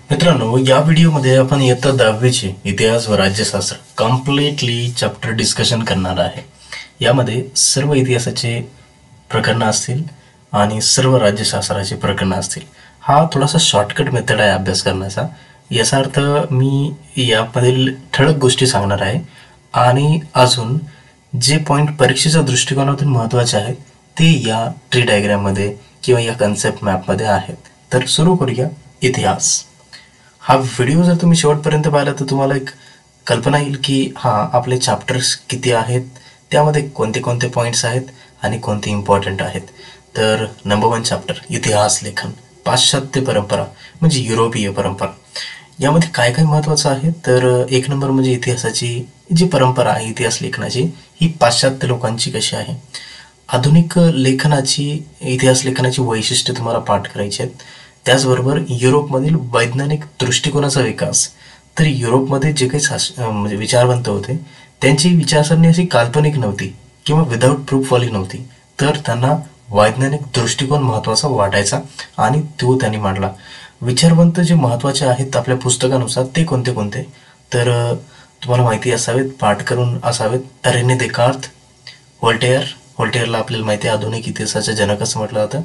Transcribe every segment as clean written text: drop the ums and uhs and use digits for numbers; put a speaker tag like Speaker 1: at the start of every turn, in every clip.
Speaker 1: मित्रांनो, या व्हिडिओमध्ये आपण इयत्ता 10वीचे इतिहास व राज्यशास्त्र कम्प्लिटली चॅप्टर डिस्कशन करणार आहे. यामध्ये सर्व इतिहासाचे प्रकरणं असतील आणि सर्व राज्यशास्त्राचे प्रकरणं असतील. हा थोडासा शॉर्टकट मेथड आहे अभ्यास करण्याचा. याचा अर्थ मी यामधील ठळक गोष्टी सांगणार आहे आणि अजून जे पॉईंट परीक्षेच्या दृष्टिकोनातून महत्त्वाचे आहेत ते या ट्री डायग्राममध्ये किंवा या कन्सेप्ट मॅपमध्ये आहेत. तर सुरू करूया इतिहास. हा व्हिडिओ जर तुम्ही शेवटपर्यंत पाहिला तर तुम्हाला एक कल्पना येईल की आपले चॅप्टर्स किती आहेत, त्यामध्ये कोणते कोणते पॉईंट्स आहेत आणि कोणते इम्पॉर्टंट आहेत. तर नंबर 1 चॅप्टर इतिहास लेखन, पाश्चात्य परंपरा म्हणजे युरोपीय परंपरा. यामध्ये काय काय महत्त्वाचं आहे तर एक नंबर म्हणजे इतिहासाची जी परंपरा आहे इतिहास लेखनाची ही पाश्चात्य लोकांची कशी आहे. आधुनिक लेखनाची इतिहास लेखनाची वैशिष्ट्ये तुम्हाला पाठ करायची आहेत. त्याचबरोबर युरोपमधील वैज्ञानिक दृष्टिकोनाचा विकास. तर युरोपमध्ये जे काही म्हणजे विचारवंत होते त्यांची विचारसरणी अशी काल्पनिक नव्हती किंवा विदाऊट प्रूफवाली नव्हती, तर त्यांना वैज्ञानिक दृष्टिकोन महत्त्वाचा वाटायचा आणि तो त्यांनी मांडला. विचारवंत जे महत्त्वाचे आहेत आपल्या पुस्तकानुसार ते कोणते कोणते तर तुम्हाला माहिती असावेत, पाठ करून असावेत. रेने देकार्त, व्होल्टेअरला आपल्याला माहिती आहे आधुनिक इतिहासाचे जनक असं म्हटलं जातं.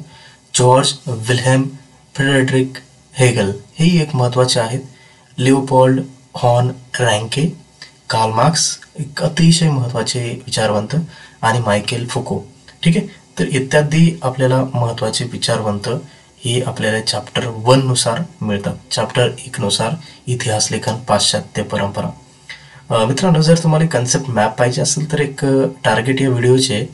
Speaker 1: जॉर्ज विल्हेम फ्रेडरिक हेगल हे एक महत्त्वाचे आहेत. लिओपोल्ड हॉर्न रँके, कार्ल मार्क्स एक अतिशय महत्त्वाचे विचारवंत आणि मायकेल फुको. ठीक आहे, तर इत्यादी आपल्याला महत्त्वाचे विचारवंत हे आपल्याला चॅप्टर 1 नुसार मिळतात. चॅप्टर 1 नुसार इतिहास लेखन पाश्चात्य परंपरा. मित्रांनो, जर तुम्हाला कन्सेप्ट मॅप पाहिजे असेल तर एक टार्गेट या व्हिडिओचे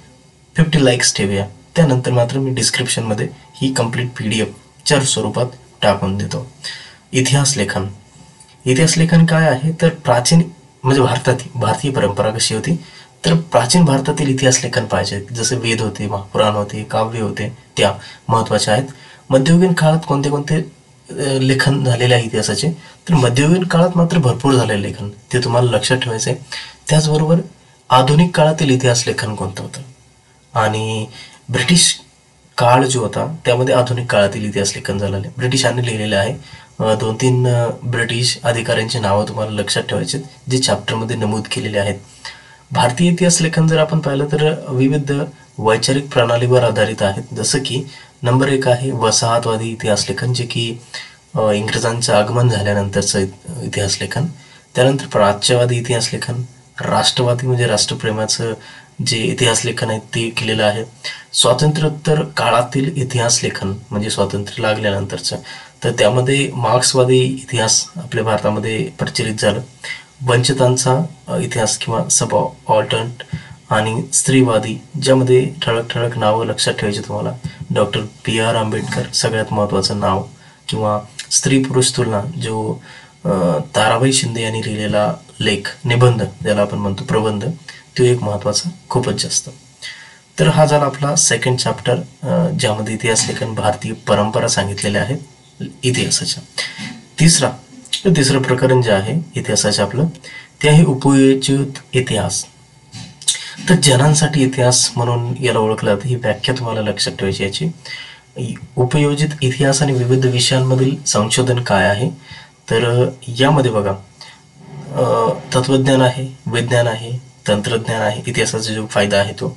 Speaker 1: 50 लाईक्स ठेवूया. त्यानंतर मात्र मी डिस्क्रिप्शनमध्ये ही कंप्लीट PDF च्या स्वरूपात टाकून देतो. इतिहास लेखन काय आहे तर प्राचीन म्हणजे भारतीय परंपरा कशी होती तर प्राचीन भारतातील इतिहास लेखन पाहिजे. जसे वेद होते, महापुराण होते, काव्य होते, त्या महत्त्वाच्या आहेत. मध्ययुगीन काळात कोणते कोणते लेखन झालेले आहे इतिहासाचे तर मध्ययुगीन काळात मात्र भरपूर झालेले लेखन, ते तुम्हाला लक्षात ठेवायचं आहे. त्याचबरोबर आधुनिक काळातील इतिहास लेखन कोणतं होतं आणि ब्रिटिश काळ जो होता त्यामध्ये आधुनिक काळातील इतिहास लेखन झालेलं आहे. ब्रिटिशांनी लिहिलेलं आहे. 2-3 ब्रिटिश अधिकाऱ्यांची नावं तुम्हाला लक्षात ठेवायची जे चॅप्टरमध्ये नमूद केलेले आहेत. भारतीय इतिहास लेखन जर आपण पाहिलं तर विविध वैचारिक प्रणालीवर आधारित आहेत. जसं की नंबर 1 आहे वसाहतवादी इतिहास लेखन, जे की इंग्रजांचं आगमन झाल्यानंतरचं इतिहास लेखन. त्यानंतर प्राच्यवादी इतिहास लेखन, राष्ट्रवादी म्हणजे राष्ट्रप्रेमाचं जे इतिहास लेखन आहे ते केलेलं आहे. स्वातंत्र्योत्तर काळातील इतिहास लेखन म्हणजे स्वातंत्र्य लागल्यानंतरचं, तर त्यामध्ये मार्क्सवादी इतिहास आपल्या भारतामध्ये प्रचलित झालं. वंचितांचा इतिहास किंवा सबऑर्डनट आणि स्त्रीवादी, ज्यामध्ये ठळक नावं लक्षात ठेवायची तुम्हाला. डॉक्टर BR आंबेडकर सगळ्यात महत्त्वाचं नाव, किंवा स्त्री पुरुष तुलना जो ताराबाई शिंदे यांनी लिहिलेला लेख, निबंध ज्याला आपण म्हणतो, प्रबंध, तो एक महत्त्वाचा खूपच जास्त. तर हा झाला आपला 2nd चॅप्टर, ज्यामध्ये इतिहास लेखन भारतीय परंपरा सांगितलेल्या आहेत इतिहासाच्या. तिसरं प्रकरण जे आहे इतिहासाचं आपलं ते आहे उपयोजित इतिहास. तर जनांसाठी इतिहास म्हणून याला ओळखलं जातं. ही व्याख्या तुम्हाला लक्षात ठेवायची याची. उपयोजित इतिहास आणि विविध विषयांमधील संशोधन काय आहे तर यामध्ये बघा, तत्वज्ञान आहे, विज्ञान आहे, तंत्रज्ञान आहे, इतिहासाचा जो फायदा आहे तो,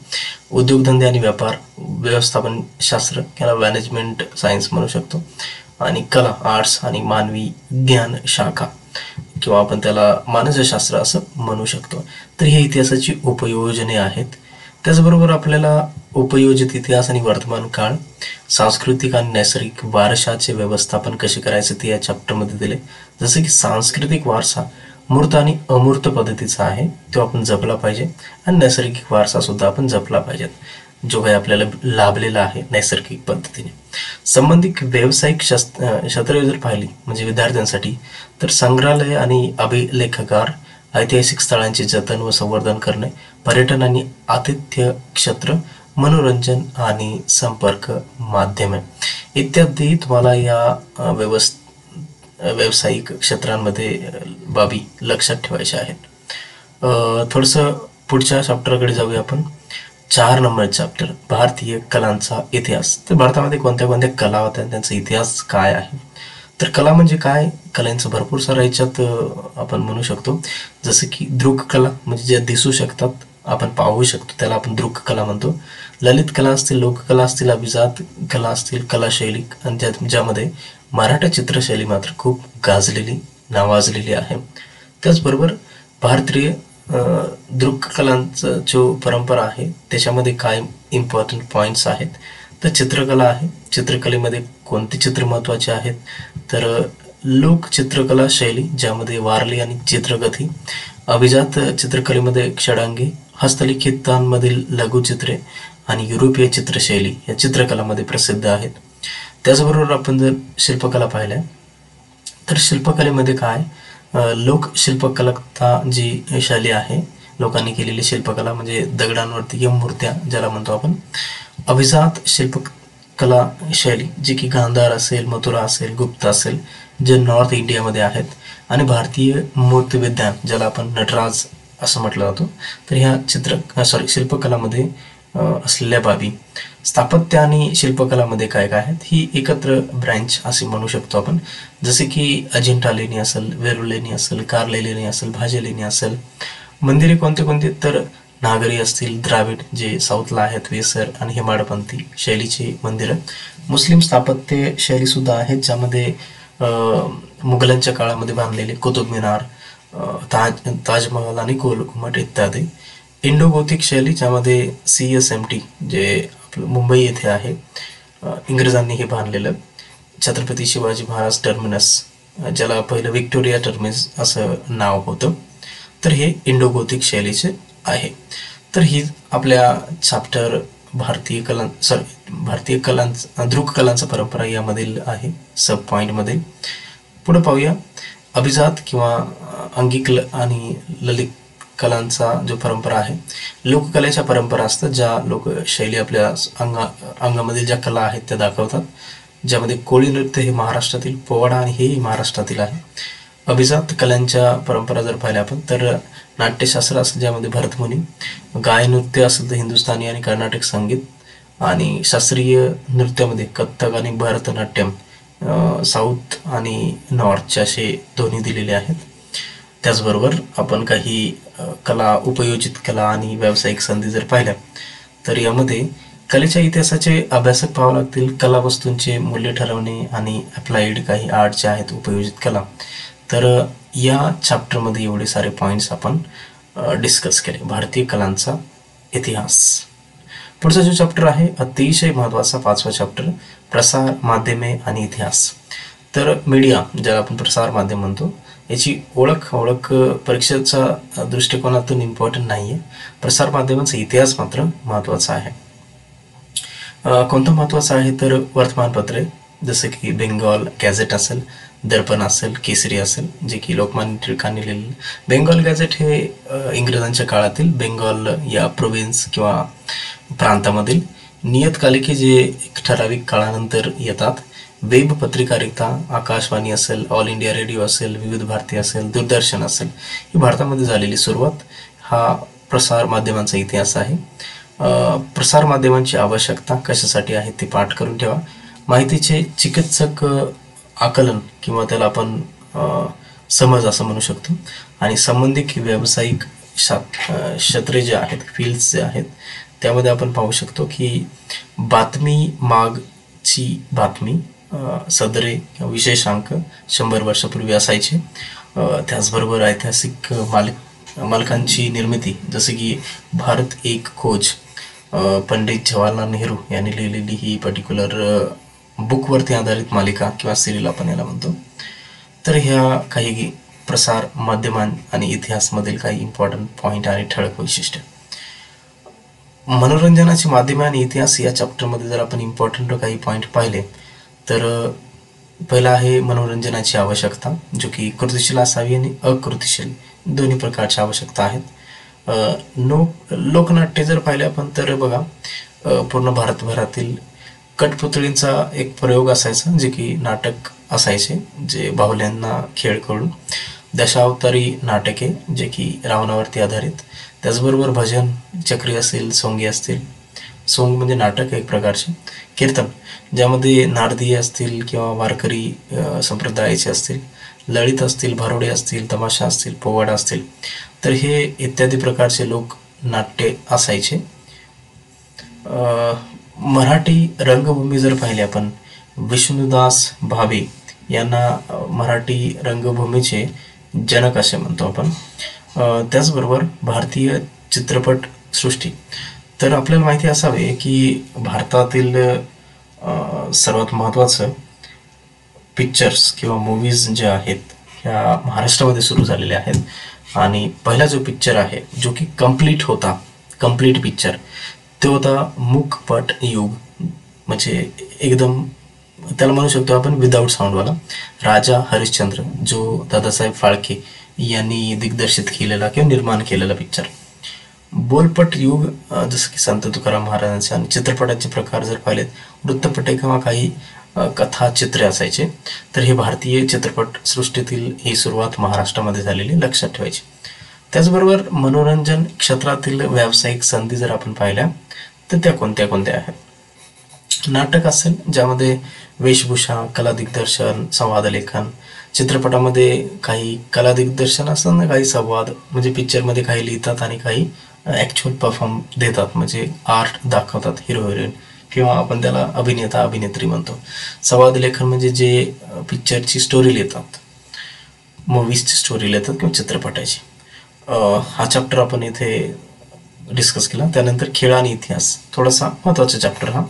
Speaker 1: उद्योगधंदे आणि व्यापार, व्यवस्थापन शास्त्र किंवा मॅनेजमेंट सायन्स म्हणू शकतो, आणि कला, आर्ट्स आणि मानवी ज्ञान शाखा किंवा आपण त्याला मानसशास्त्र असं म्हणू शकतो. तर हे इतिहासाची उपयोजने आहेत. त्याचबरोबर आपल्याला उपयोजित इतिहास आणि वर्तमान काळ, सांस्कृतिक आणि नैसर्गिक वारशाचे व्यवस्थापन कसे करायचे ते या चॅप्टरमध्ये दिले. जसं की सांस्कृतिक वारसा मूर्त आणि अमूर्त पद्धतीचा आहे, तो आपण जपला पाहिजे, आणि नैसर्गिक वारसा सुद्धा आपण जपला पाहिजेत, जो काही आपल्याला लाभलेला आहे नैसर्गिक पद्धतीने. संबंधित व्यावसायिक क्षेत्रे जर पाहिली म्हणजे विद्यार्थ्यांसाठी तर संग्रहालय आणि अभिलेखागार, ऐतिहासिक स्थळांचे जतन व संवर्धन करणे, पर्यटन आणि आतिथ्य क्षेत्र, मनोरंजन आणि संपर्क माध्यमे इत्यादी तुम्हाला या व्यावसायिक क्षेत्रांमध्ये बाबी लक्षात ठेवायच्या आहेत. थोडंसं पुढच्या चॅप्टरकडे जाऊया आपण. 4 नंबर चॅप्टर भारतीय कलांचा इतिहास. तर भारतामध्ये कोणत्या कोणत्या कला होत्या, त्यांचा इतिहास काय आहे तर कला म्हणजे काय, कलांचं भरपूर सारा याच्यात आपण म्हणू शकतो. जसं की दृक कला म्हणजे ज्या दिसू शकतात, आपण पाहू शकतो, त्याला आपण दृक कला म्हणतो. ललित कला असतील, लोककला असतील, अभिजात कला असतील, कलाशैली, आणि ज्यामध्ये मराठा चित्रशैली मात्र खूप गाजलेली, नावाजलेली आहे. त्याचबरोबर भारतीय दृक कलांचा जो परंपरा आहे त्याच्यामध्ये काय इम्पॉर्टंट पॉईंट्स आहेत. तर चित्रकला आहे. चित्रकलेमध्ये कोणते चित्र महत्त्वाचे आहेत, तर लोक चित्रकला शैली ज्यामध्ये वारली आणि चित्रगती, अभिजात चित्रकलेमध्ये षडांगी, हस्तलिखितांमधील लघुचित्रे आणि युरोपीय चित्रशैली या चित्रकलामध्ये प्रसिद्ध आहेत. त्याचबरोबर आपण जर शिल्पकला पाहिल्या तर शिल्पकलेमध्ये काय, लोक शिल्पकला जी शैली आहे, लोकांनी केलेली शिल्पकला म्हणजे दगडांवरती मूर्त्या ज्याला म्हणतो आपण. अभिजात शिल्पकला शैली जी की गांधार असेल, मथुरा असेल, गुप्ता असेल, जे नॉर्थ इंडियामध्ये आहेत. आणि भारतीय मूर्तिविज्ञान ज्याला आपण नटराज असं म्हटलं जातो. तर ह्या शिल्पकलामध्ये असलेल्या बाबी. स्थापत्य आणि शिल्पकलामध्ये काय काय आहेत, ही एकत्र ब्रँच असे म्हणू शकतो आपण. जसे की अजिंठा लेणी असेल, वेरूळ लेणी असेल, कार्ले लेणी असेल, भाजे लेणी असेल. मंदिरे कोणते कोणते, तर नागरी असतील, द्राविड जे साऊथला आहेत, वेसर आणि हेमाडपंथी शैलीची मंदिरं. मुस्लिम स्थापत्य शैली सुद्धा आहेत, ज्यामध्ये मुघलांच्या काळामध्ये बांधलेले कुतुब मिनार, ताजमहल आणि गोल घुमट इत्यादी. इंडो गोथिक शैली ज्यामध्ये CSMT जे आपलं मुंबई येथे आहे, इंग्रजांनी हे बांधलेलं. छत्रपती शिवाजी महाराज टर्मिनस ज्याला पहिलं व्हिक्टोरिया टर्मिनस असं नाव होतं, तर हे इंडो गोथिक शैलीचे आहे. तर ही आपल्या चॅप्टर भारतीय कलांचा दृक कलांचा परंपरा यामधील आहे सब पॉईंटमध्ये. पुढे पाहूया अभिजात किंवा अंगिक आणि ललित कलांचा जो परंपरा आहे. लोककलेच्या परंपरा असतात, ज्या लोकशैली आपल्या अंगामध्ये ज्या कला आहेत त्या दाखवतात, ज्यामध्ये कोळी नृत्य हे महाराष्ट्रातील, पोवाडा आणि हेही महाराष्ट्रातील आहे. अभिजात कलांच्या परंपरा जर पाहिल्या आपण तर नाट्यशास्त्र असेल, ज्यामध्ये भरतमुनी, गाय नृत्य असेल तर हिंदुस्थानी आणि कर्नाटक संगीत, आणि शास्त्रीय नृत्यामध्ये कथ्थक आणि भरतनाट्यम साऊथ आणि नॉर्थचे असे दोन्ही दिलेले आहेत. त्याचबरोबर आपण काही कला, उपयोजित कला आणि व्यावसायिक संधी जर पाहिल्या तर यामध्ये कलेच्या इतिहासाचे अभ्यासक पाहावे लागतील. कला वस्तूंचे मूल्य ठरवणे आणि अप्लाइड काही आर्टचे आहेत उपयोजित कला. तर या चॅप्टरमध्ये एवढे सारे पॉईंट्स आपण डिस्कस केले. भारतीय कलांचा इतिहास. पुढचा जो चॅप्टर आहे अतिशय महत्त्वाचा 5वा चॅप्टर, प्रसार माध्यमे आणि इतिहास. तर मीडिया ज्याला आपण प्रसार माध्यम म्हणतो, याची ओळख परीक्षेच्या दृष्टिकोनातून इम्पॉर्टंट नाही आहे. प्रसार माध्यमांचा इतिहास मात्र महत्त्वाचा आहे. कोणतं महत्त्वाचं आहे, तर वर्तमानपत्रे जसे की बेंगॉल गॅझेट असेल, दर्पण असेल, केसरी असेल, जे की लोकमान्य टिळकांनी लिहिलेलं. बेंगॉल गॅझेट हे इंग्रजांच्या काळातील बेंगॉल या प्रोव्हिन्स किंवा प्रांतामधील नियतकालिके जे एक ठराविक काळानंतर येतात. वेब पत्रकारिता, आकाशवाणी असेल, ऑल इंडिया रेडिओ असेल, विविध भारती असेल, दूरदर्शन असेल, ही भारतामध्ये झालेली सुरुवात हा प्रसार माध्यमांचा इतिहास आहे. प्रसार माध्यमांची आवश्यकता कशासाठी आहे ते पाठ करून ठेवा. माहितीचे चिकित्सक आकलन किंवा त्याला आपण समज असं म्हणू शकतो. आणि संबंधित व्यावसायिक क्षेत्रे जे आहेत, फील्ड्स जे आहेत, त्यामध्ये आपण पाहू शकतो की बातमी मागची बातमी, सदरे विशेषांक 100 वर्षापूर्वी असायचे. त्याचबरोबर ऐतिहासिक मालकांची निर्मिती, जसे की भारत एक खोज, पंडित जवाहरलाल नेहरू यांनी लिहिलेली ही पर्टिक्युलर बुकवरती आधारित मालिका किंवा सिरियल आपण याला म्हणतो. तर ह्या काही प्रसार माध्यमां आणि इतिहासमधील काही इम्पॉर्टंट पॉईंट आणि ठळक वैशिष्ट्य. मनोरंजनाची माध्यमे आणि इतिहास या चॅप्टरमध्ये जर आपण इम्पॉर्टंट काही पॉईंट पाहिले तर पहिला आहे मनोरंजनाची आवश्यकता, जो की कृतिशील असावी आणि अकृतिशील दोन्ही प्रकारची आवश्यकता आहेत. लोकनाट्य जर पाहिले आपण तर बघा, पूर्ण भारतभरातील कठपुतळींचा एक प्रयोग असायचा, जे की नाटक असायचे, जे बाहुल्यांना खेळ करून. दशावतारी नाटके जे की रावणावरती आधारित. त्याचबरोबर भजन, चक्री असेल, सोंगी असतील. सोंग म्हणजे नाटक एक प्रकारचे, कीर्तन ज्यामध्ये नारदीय असतील किंवा वारकरी संप्रदायाचे असतील, ललित असतील, भारुडे असतील, तमाशा असतील, पोवाडा असतील, तर हे इत्यादी प्रकारचे लोक नाट्य असायचे. मराठी रंगभूमी जर पाहिले आपण, विष्णुदास भावे यांना मराठी रंगभूमीचे जनक असे म्हणतो आपण. त्याचबरोबर भारतीय चित्रपट सृष्टी, तर आपल्याला माहिती असावे की भारतातील सर्वात महत्त्वाचं पिक्चर्स किंवा मूवीज ज्या आहेत ह्या महाराष्ट्रामध्ये सुरू झालेल्या आहेत. आणि पहिला जो पिक्चर आहे जो की कंप्लीट पिक्चर, तो होता मूकपट युग, म्हणजे एकदम त्याला म्हणू शकतो आपण विदाऊट साऊंडवाला, राजा हरिश्चंद्र, जो दादासाहेब फाळके यांनी दिग्दर्शित केलेला किंवा निर्माण केलेला पिक्चर. बोलपट युग जसं की संत तुकाराम महाराजांचे. आणि चित्रपटाचे प्रकार जर पाहिलेत, वृत्तपटे किंवा काही कथा चित्रे असायचे. तर हे भारतीय चित्रपट सृष्टीतील ही सुरुवात महाराष्ट्रामध्ये झालेली लक्षात ठेवायची. त्याचबरोबर मनोरंजन क्षेत्रातील व्यावसायिक संधी जर आपण पाहिल्या तर त्या कोणत्या कोणत्या आहेत. नाटक असेल ज्यामध्ये वेशभूषा, कला दिग्दर्शन, संवाद लेखन. चित्रपटामध्ये काही कला दिग्दर्शन असताना काही संवाद, म्हणजे पिक्चरमध्ये काही लिहितात आणि काही ॲक्च्युअल परफॉर्म देतात, म्हणजे आर्ट दाखवतात हिरो हिरोईन, किंवा आपण त्याला अभिनेता अभिनेत्री म्हणतो. संवाद लेखन म्हणजे जे पिक्चरची स्टोरी लिहितात, मूवीजची स्टोरी लिहितात किंवा चित्रपटाची. हा चॅप्टर आपण इथे डिस्कस केला. त्यानंतर खेळ आणि इतिहास, थोडासा महत्त्वाचा चॅप्टर हा.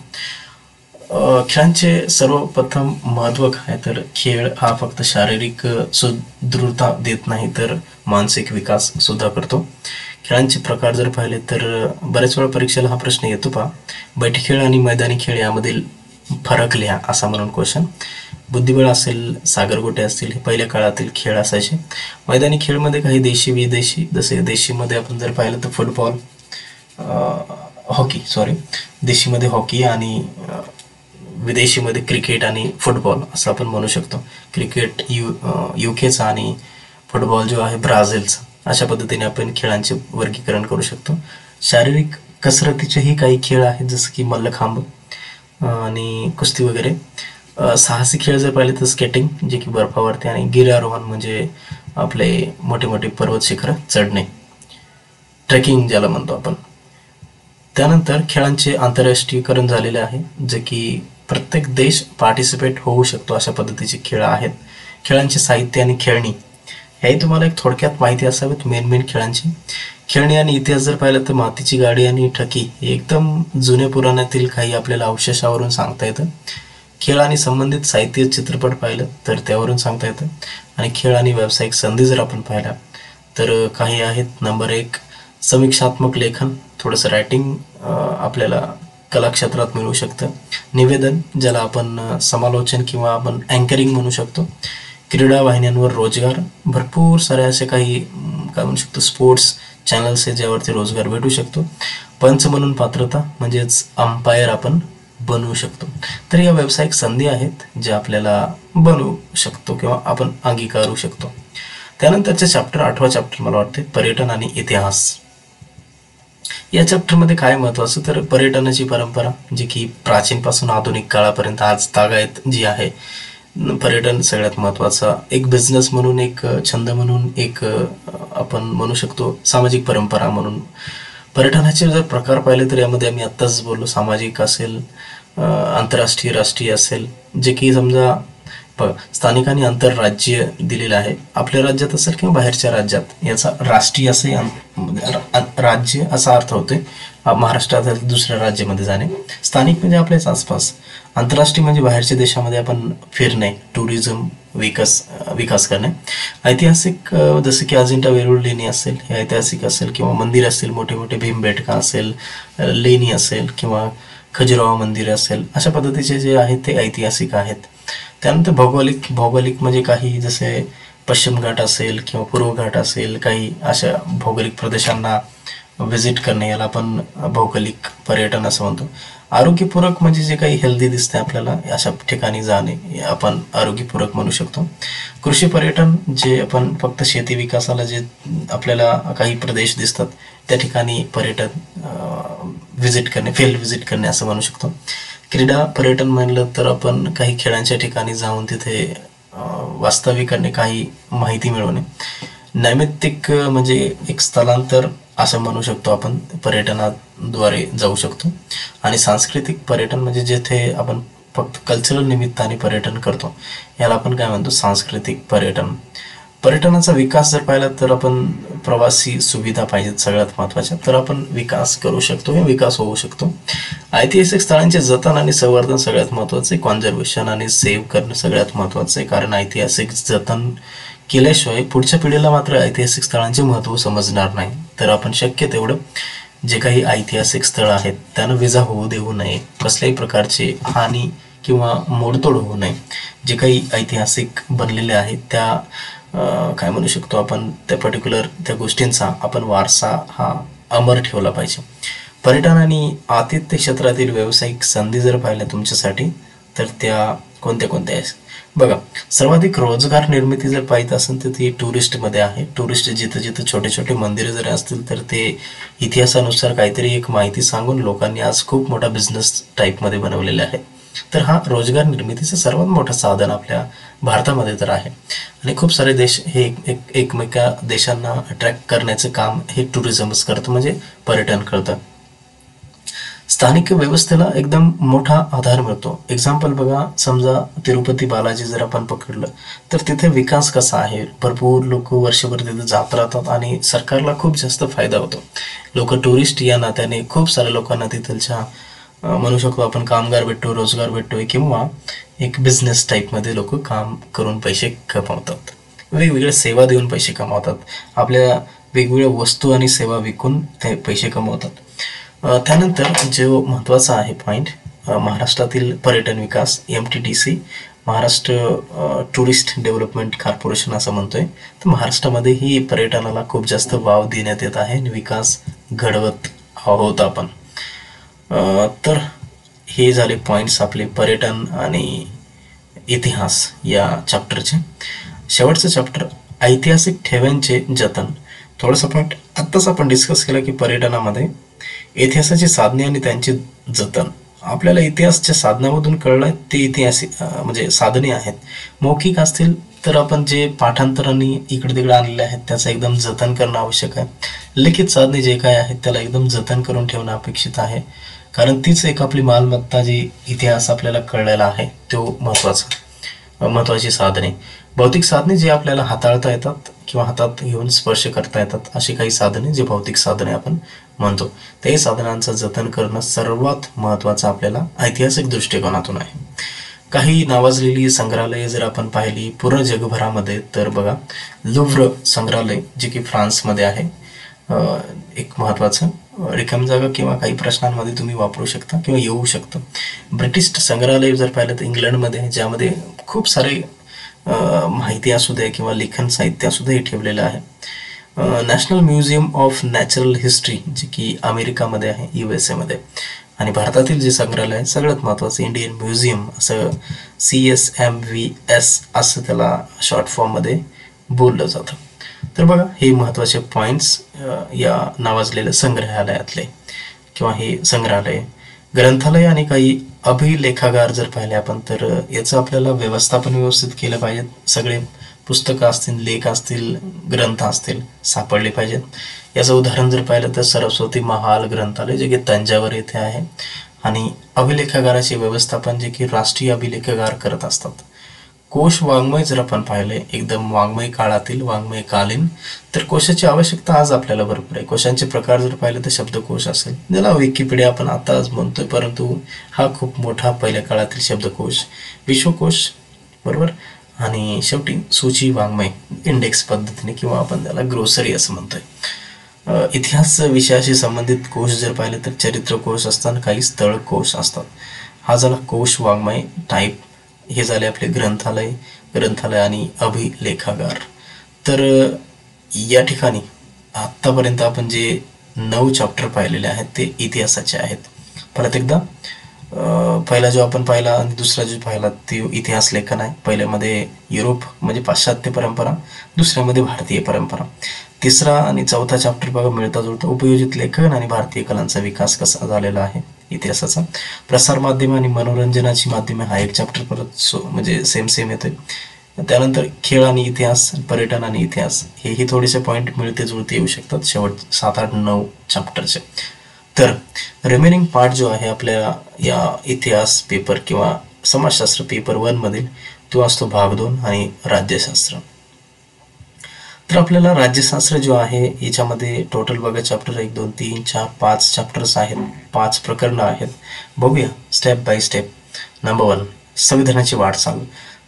Speaker 1: खेळांचे सर्वप्रथम महत्त्व काय, तर खेळ हा फक्त शारीरिक सुदृढता देत नाही तर मानसिक विकास सुद्धा करतो. खेळांचे प्रकार जर पाहिले तर बऱ्याच वेळा परीक्षेला हा प्रश्न येतो पहा, बैठी खेळ आणि मैदानी खेळ यामधील फरक लिहा असा म्हणून क्वेश्चन. बुद्धिबळ असेल, सागरगोटे असतील, हे पहिल्या काळातील खेळ असायचे. मैदानी खेळमध्ये काही देशी विदेशी, जसे देशीमध्ये आपण जर पाहिलं तर फुटबॉल, देशीमध्ये हॉकी आणि विदेशीमध्ये क्रिकेट आणि फुटबॉल असं आपण म्हणू शकतो. क्रिकेट युकेचा आणि फुटबॉल जो आहे ब्राझीलचा. अशा पद्धतीने आपण खेळांचे वर्गीकरण करू शकतो. शारीरिक कसरतीचेही काही खेळ आहेत जसं की मल्लखांब आणि कुस्ती वगैरे. साहसी खेळ जर पाहिले तर स्केटिंग, जे की बर्फावरती, आणि गिर्यारोहण म्हणजे आपले मोठे मोठे पर्वत शिखर चढणे, ट्रेकिंग ज्याला म्हणतो आपण. त्यानंतर खेळांचे आंतरराष्ट्रीयकरण झालेले आहे, जे की प्रत्येक देश पार्टिसिपेट होऊ शकतो अशा पद्धतीचे खेळ आहेत. खेळांचे साहित्य आणि खेळणी, हेही तुम्हाला एक थोडक्यात माहिती असावेत मेन खेळांची. खेळणी आणि इतिहास जर पाहिलं तर मातीची गाडी आणि ठकी हे एकदम जुन्या पुराणातील काही आपल्याला अवशेषावरून सांगता येतं. खेळ आणि संबंधित साहित्य चित्रपट पाहिलं तर त्यावरून सांगता येतं. आणि खेळ आणि व्यावसायिक संधी जर आपण पाहिल्या तर काही आहेत. नंबर 1, समीक्षात्मक लेखन, थोडंसं रायटिंग आपल्याला कला क्षेत्रात मिळू शकतं. निवेदन, ज्याला आपण समालोचन किंवा आपण अँकरिंग म्हणू शकतो. क्रीडा वाहिन्यांवर रोजगार, भरपूर सारे असे काही काय म्हणू शकतो स्पोर्ट्स चॅनल्स आहे ज्यावरती रोजगार भेटू शकतो. पंच म्हणून पात्रता, म्हणजेच अंपायर आपण बनवू शकतो. तर या व्यावसायिक संधी आहेत ज्या आपल्याला बनवू शकतो किंवा आपण अंगीकारू शकतो. त्यानंतरचे चॅप्टर, 8वा चॅप्टर मला वाटते पर्यटन आणि इतिहास. या चॅप्टरमध्ये काय महत्त्वाचं तर पर्यटनाची परंपरा, जी की प्राचीनपासून आधुनिक काळापर्यंत आज तागायत जी आहे. पर्यटन सगळ्यात महत्त्वाचा एक बिझनेस म्हणून, एक छंद म्हणून, एक आपण म्हणू शकतो सामाजिक परंपरा म्हणून. पर्यटनाचे जर प्रकार पाहिले तर यामध्ये आम्ही आत्ताच बोललो, सामाजिक असेल, आंतरराष्ट्रीय, राष्ट्रीय असेल, जे की समजा स्थानिक आणि आंतरराज्य दिलेलं आहे. आपल्या राज्यात असेल किंवा बाहेरच्या राज्यात, याचा राष्ट्रीय असे राज्य असा अर्थ होतोय. महाराष्ट्रात दुसऱ्या राज्यामध्ये जाणे. स्थानिक म्हणजे आपल्याच आसपास. आंतरराष्ट्रीय म्हणजे बाहेरच्या देशामध्ये आपण फिरणे, टुरिझम विकास करणे. ऐतिहासिक जसं की अजिंठा वेरूळ लेणी असेल, हे ऐतिहासिक असेल, किंवा मंदिर असेल, मोठे मोठे भीमबेटका असेल, लेणी असेल, किंवा खजुराहो मंदिर असेल, अशा पद्धतीचे जे आहेत ते ऐतिहासिक आहेत. त्यानंतर भौगोलिक म्हणजे काही जसे पश्चिम घाट असेल किंवा पूर्व घाट असेल, काही अशा भौगोलिक प्रदेशांना व्हिजिट करणे, याला आपण भौगोलिक पर्यटन असं म्हणतो. आरोग्यपूरक म्हणजे जे काही हेल्दी दिसते आपल्याला, अशा ठिकाणी जाणे आपण आरोग्यपूरक म्हणू शकतो. कृषी पर्यटन, जे आपण फक्त शेती विकासाला जे आपल्याला काही प्रदेश दिसतात त्या ठिकाणी पर्यटन व्हिजिट करणे, फील्ड व्हिजिट करणे असं म्हणू शकतो. क्रीडा पर्यटन म्हणलं तर आपण काही खेळांच्या ठिकाणी जाऊन तिथे वास्तविक आणि काही माहिती मिळवणे. नैमित्तिक म्हणजे एक स्थलांतर असं म्हणू शकतो आपण, पर्यटनाद्वारे जाऊ शकतो. आणि सांस्कृतिक पर्यटन म्हणजे जेथे आपण फक्त कल्चरल निमित्ताने पर्यटन करतो, याला आपण काय म्हणतो, सांस्कृतिक पर्यटन. पर्यटनाचा विकास जर पाहिला तर आपण प्रवासी सुविधा पाहिजेत सगळ्यात महत्त्वाच्या, तर आपण विकास करू शकतो किंवा विकास होऊ शकतो. ऐतिहासिक स्थळांचे जतन आणि संवर्धन सगळ्यात महत्त्वाचं आहे. कॉन्झर्वेशन आणि सेव्ह करणं सगळ्यात महत्त्वाचं आहे, कारण ऐतिहासिक जतन केल्याशिवाय पुढच्या पिढीला मात्र ऐतिहासिक स्थळांचे महत्त्व समजणार नाही. तर आपण शक्य तेवढं जे काही ऐतिहासिक स्थळ आहेत त्यांना विजा होऊ देऊ नये, कसल्याही प्रकारची हानी किंवा मोडतोड होऊ नये. जे काही ऐतिहासिक बनलेले आहेत त्या काय म्हणू शकतो आपण, त्या पर्टिक्युलर त्या गोष्टींचा आपण वारसा हा अमर ठेवला पाहिजे. पर्यटन आणि आतिथ्य क्षेत्रातील व्यावसायिक संधी जर पाहिल्या तुमच्यासाठी तर त्या कोणत्या कोणत्या आहेत बघा. सर्वाधिक रोजगार निर्मिती जर पाहिजे असेल तर ती टुरिस्टमध्ये आहे. टुरिस्ट जिथं जिथं छोटे छोटे मंदिरे जरी असतील तर ते इतिहासानुसार काहीतरी एक माहिती सांगून लोकांनी आज खूप मोठा बिझनेस टाईपमध्ये बनवलेला आहे. तर हा रोजगार निर्मितीचं सर्वात मोठं साधन आपल्या भारतामध्ये तर आहे. आणि खूप सारे देश हे एकमेका देशांना अट्रॅक्ट करण्याचं काम हे टुरिझमच करतं, म्हणजे पर्यटन करतं. स्थानिक व्यवस्थेला एकदम मोठा आधार मिळतो. एक्झाम्पल बघा, समजा तिरुपती बालाजी जर आपण पकडलं तर तिथे विकास कसा आहे, भरपूर लोक वर्षभर तिथे जात राहतात आणि सरकारला खूप जास्त फायदा होतो. लोक टुरिस्ट या नात्याने खूप साऱ्या लोकांना तिथलच्या म्हणू शकतो आपण कामगार भेटतो, रोजगार भेटतोय, किंवा एक बिझनेस टाईपमध्ये लोक काम करून पैसे कमावतात, वेगवेगळ्या सेवा देऊन पैसे कमावतात, आपल्या वेगवेगळ्या वस्तू आणि सेवा विकून ते पैसे कमवतात. त्यानंतर जो महत्त्वाचा आहे पॉईंट, महाराष्ट्रातील पर्यटन विकास, MTDC, Maharashtra tourist development corporation असं म्हणतोय. तर महाराष्ट्रामध्येही पर्यटनाला खूप जास्त वाव देण्यात येत आहे आणि विकास घडवत आहोत आपण. तर हे झाले पॉईंट्स आपले पर्यटन आणि इतिहास या चॅप्टरचे. शेवटचं चॅप्टर ऐतिहासिक ठेव्यांचे जतन. थोडंसं पॉईंट आत्ताच आपण डिस्कस केलं की पर्यटनामध्ये इतिहासाची साधने आणि त्यांचे जतन. आपल्याला इतिहासच्या साधनामधून कळलं ते इतिहासिक म्हणजे साधने आहेत. मौखिक असतील तर आपण जे पाठांतरांनी इकडे तिकडे आणलेले आहेत त्याचं एकदम जतन करणं आवश्यक आहे. लिखित साधने जे काय आहेत त्याला एकदम जतन करून ठेवणं अपेक्षित आहे, कारण तीच एक आपली मालमत्ता, जी इतिहास आपल्याला कळलेला आहे तो महत्त्वाची साधने. भौतिक साधने जे आपल्याला हाताळता येतात किंवा हातात घेऊन स्पर्श करता येतात, अशी काही साधने जे भौतिक साधने आपण म्हणतो, ते साधनांचं जतन करणं सर्वात महत्त्वाचं आपल्याला ऐतिहासिक दृष्टिकोनातून आहे. काही नावाजलेली संग्रहालये जर आपण पाहिली पूर्ण जगभरामध्ये तर बघा, लुव्र संग्रहालय जे की फ्रान्समध्ये आहे, एक महत्त्वाचं रिकामी जागा किंवा काही प्रश्नांमध्ये तुम्ही वापरू शकता किंवा येऊ शकतं. ब्रिटिश संग्रहालय जर पाहिलं तर इंग्लंडमध्ये आहे, ज्यामध्ये खूप सारे माहिती असू दे किंवा लेखन साहित्य असू दे हे ठेवलेलं आहे. National museum of natural history जे की अमेरिकामध्ये आहे, USA मध्ये. आणि भारतातील जे संग्रहालय आहे सगळ्यात महत्त्वाचं इंडियन म्युझियम, असं CSMVS असं त्याला शॉर्ट फॉर्ममध्ये बोललं जातं. तर बघा, हे महत्त्वाचे पॉईंट्स या नावाजलेल्या संग्रहालयातले किंवा हे संग्रहालय. ग्रंथालय आणि काही अभिलेखागार जर पाहिले आपण तर याचं आपल्याला व्यवस्थापन व्यवस्थित केलं पाहिजे. सगळे पुस्तकं असतील, लेख असतील, ग्रंथ असतील सापडले पाहिजेत. याचं उदाहरण जर पाहिलं तर सरस्वती महाल ग्रंथालय जे की तंजावर येथे आहे. आणि अभिलेखागाराचे व्यवस्थापन जे की राष्ट्रीय अभिलेखागार करत असतात. कोश वाङ्मय जर आपण पाहिले, एकदम वाङ्मय काळातील, वाङ्मयकालीन, तर कोशाची आवश्यकता आज आपल्याला भरपूर आहे. कोशांचे प्रकार जर पाहिले तर शब्दकोश असेल, ज्याला विकिपीडिया आपण आता आज म्हणतोय, परंतु हा खूप मोठा पहिल्या काळातील शब्दकोश, विश्वकोश, बरोबर. आणि शेवटी सूची वाङ्मय इंडेक्स पद्धतीने किंवा आपण त्याला ग्रोसरी असं म्हणतोय. इतिहास विषयाशी संबंधित कोश जर पाहिले तर चरित्र कोश असतात, काही स्थळ कोश असतात. हा झाला कोश वाङ्मय टाईप. हे झाले आपले ग्रंथालय आणि अभिलेखागार. तर या ठिकाणी आत्तापर्यंत आपण जे 9 चॅप्टर पाहिलेले आहेत ते इतिहासाचे आहेत. परत एकदा, पहिला जो आपण पाहिला आणि दुसरा जो पाहिला ते इतिहास लेखन आहे. पहिल्यामध्ये युरोप म्हणजे पाश्चात्य परंपरा, दुसऱ्यामध्ये भारतीय परंपरा. तिसरा आणि चौथा चॅप्टर बघा मिळता जुळता उपयोजित लेखन आणि भारतीय कलांचा विकास कसा झालेला आहे इतिहासाचा. प्रसार माध्यम आणि मनोरंजनाची माध्यमे हा एक चॅप्टर परत म्हणजे सेम येते. त्यानंतर खेळ आणि इतिहास, पर्यटन आणि इतिहास, हेही थोडेसे पॉईंट मिळते जुळते येऊ शकतात शेवट 7, 8, 9 चॅप्टरचे. तर रिमेनिंग पार्ट जो आहे आपल्या या इतिहास पेपर किंवा समाजशास्त्र पेपर 1 मधील, तो असतो भाग 2 आणि राज्यशास्त्र. तर आपल्याला राज्यशास्त्र जो आहे याच्यामध्ये टोटल बघा चॅप्टर 1, 2, 3, 4, 5 चॅप्टर्स आहेत, 5 प्रकरणं आहेत. बघूया स्टेप बाय स्टेप. नंबर 1, संविधानाची वाटचाल.